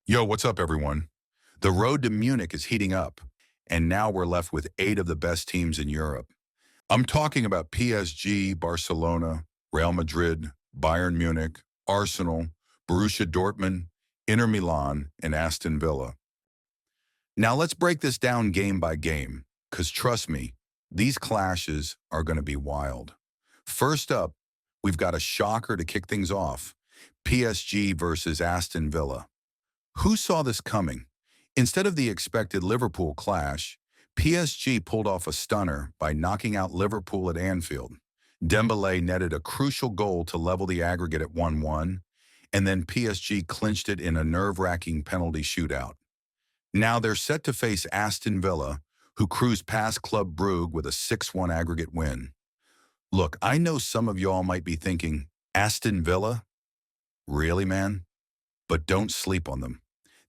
Yo, what's up, everyone? The road to Munich is heating up, and now we're left with 8 of the best teams in Europe. I'm talking about PSG, Barcelona, Real Madrid, Bayern Munich, Arsenal, Borussia Dortmund, Inter Milan, and Aston Villa. Now let's break this down game by game, because trust me, these clashes are going to be wild. First up, we've got a shocker to kick things off: PSG versus Aston Villa. Who saw this coming? Instead of the expected Liverpool clash, PSG pulled off a stunner by knocking out Liverpool at Anfield. Dembélé netted a crucial goal to level the aggregate at 1-1, and then PSG clinched it in a nerve-wracking penalty shootout. Now they're set to face Aston Villa, who cruised past Club Brugge with a 6-1 aggregate win. Look, I know some of y'all might be thinking, Aston Villa? Really, man? But don't sleep on them.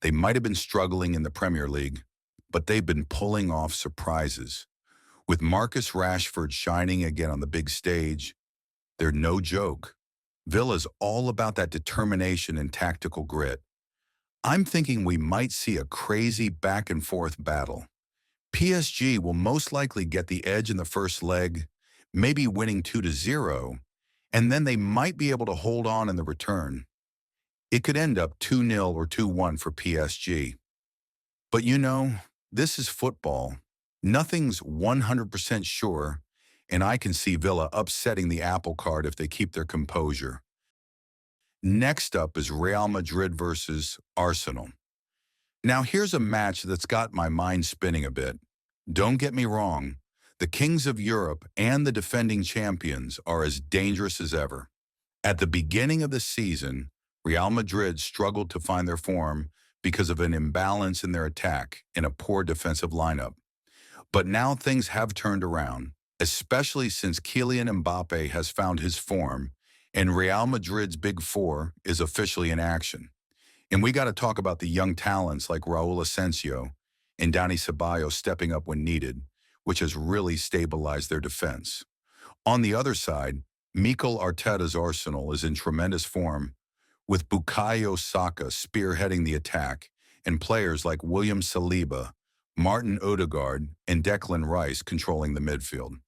They might have been struggling in the Premier League, but they've been pulling off surprises. With Marcus Rashford shining again on the big stage, they're no joke. Villa's all about that determination and tactical grit. I'm thinking we might see a crazy back-and-forth battle. PSG will most likely get the edge in the first leg, maybe winning 2-0, and then they might be able to hold on in the return. It could end up 2-0 or 2-1 for PSG. But you know, this is football. Nothing's 100% sure, and I can see Villa upsetting the apple cart if they keep their composure. Next up is Real Madrid versus Arsenal. Now here's a match that's got my mind spinning a bit. Don't get me wrong, the kings of Europe and the defending champions are as dangerous as ever. At the beginning of the season, Real Madrid struggled to find their form because of an imbalance in their attack and a poor defensive lineup. But now things have turned around, especially since Kylian Mbappe has found his form and Real Madrid's Big Four is officially in action. And we got to talk about the young talents like Raul Asensio and Dani Ceballos stepping up when needed, which has really stabilized their defense. On the other side, Mikel Arteta's Arsenal is in tremendous form, with Bukayo Saka spearheading the attack and players like William Saliba, Martin Odegaard, and Declan Rice controlling the midfield.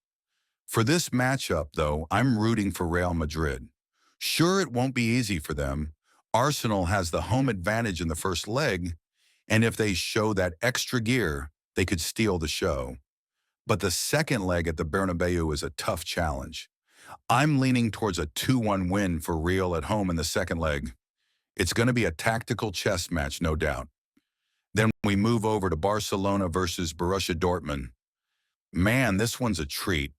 For this matchup, though, I'm rooting for Real Madrid. Sure, it won't be easy for them. Arsenal has the home advantage in the first leg, and if they show that extra gear, they could steal the show. But the second leg at the Bernabeu is a tough challenge. I'm leaning towards a 2-1 win for Real at home in the second leg. It's going to be a tactical chess match, no doubt. Then we move over to Barcelona versus Borussia Dortmund. Man, this one's a treat.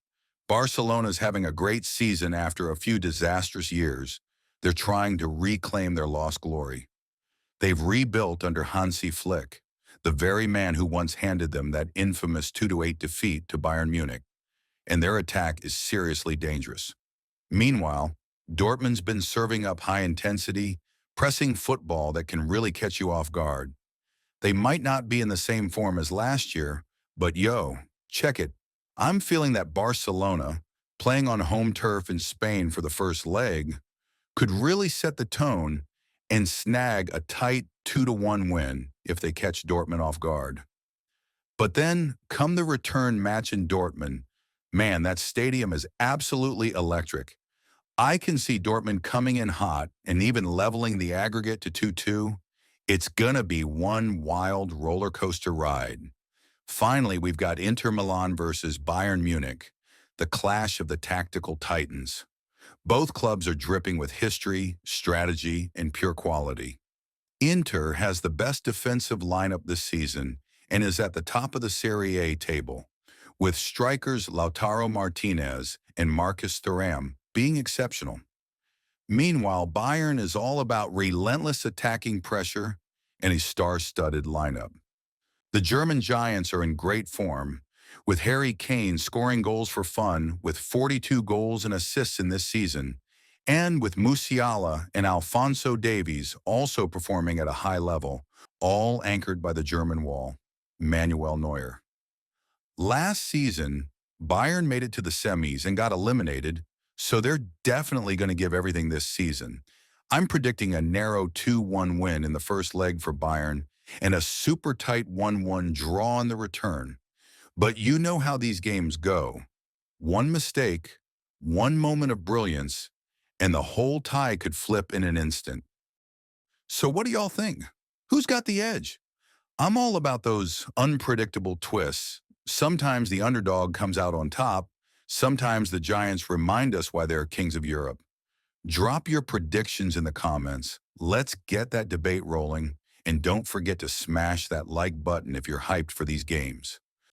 Barcelona's having a great season after a few disastrous years. They're trying to reclaim their lost glory. They've rebuilt under Hansi Flick, the very man who once handed them that infamous 2-8 defeat to Bayern Munich, and their attack is seriously dangerous. Meanwhile, Dortmund's been serving up high-intensity, pressing football that can really catch you off guard. They might not be in the same form as last year, but yo, check it. I'm feeling that Barcelona, playing on home turf in Spain for the first leg, could really set the tone and snag a tight 2-1 win if they catch Dortmund off guard. But then, come the return match in Dortmund, man, that stadium is absolutely electric. I can see Dortmund coming in hot and even leveling the aggregate to 2-2. It's gonna be one wild roller coaster ride. Finally, we've got Inter Milan versus Bayern Munich, the clash of the tactical titans. Both clubs are dripping with history, strategy, and pure quality. Inter has the best defensive lineup this season and is at the top of the Serie A table, with strikers Lautaro Martinez and Marcus Thuram being exceptional. Meanwhile, Bayern is all about relentless attacking pressure and a star-studded lineup. The German Giants are in great form, with Harry Kane scoring goals for fun with 42 goals and assists in this season, and with Musiala and Alphonso Davies also performing at a high level, all anchored by the German wall, Manuel Neuer. Last season, Bayern made it to the semis and got eliminated, so they're definitely going to give everything this season. I'm predicting a narrow 2-1 win in the first leg for Bayern and a super tight 1-1 draw in the return. But you know how these games go. One mistake, one moment of brilliance, and the whole tie could flip in an instant. So what do y'all think? Who's got the edge? I'm all about those unpredictable twists. Sometimes the underdog comes out on top. Sometimes the Giants remind us why they're kings of Europe. Drop your predictions in the comments. Let's get that debate rolling. And don't forget to smash that like button if you're hyped for these games.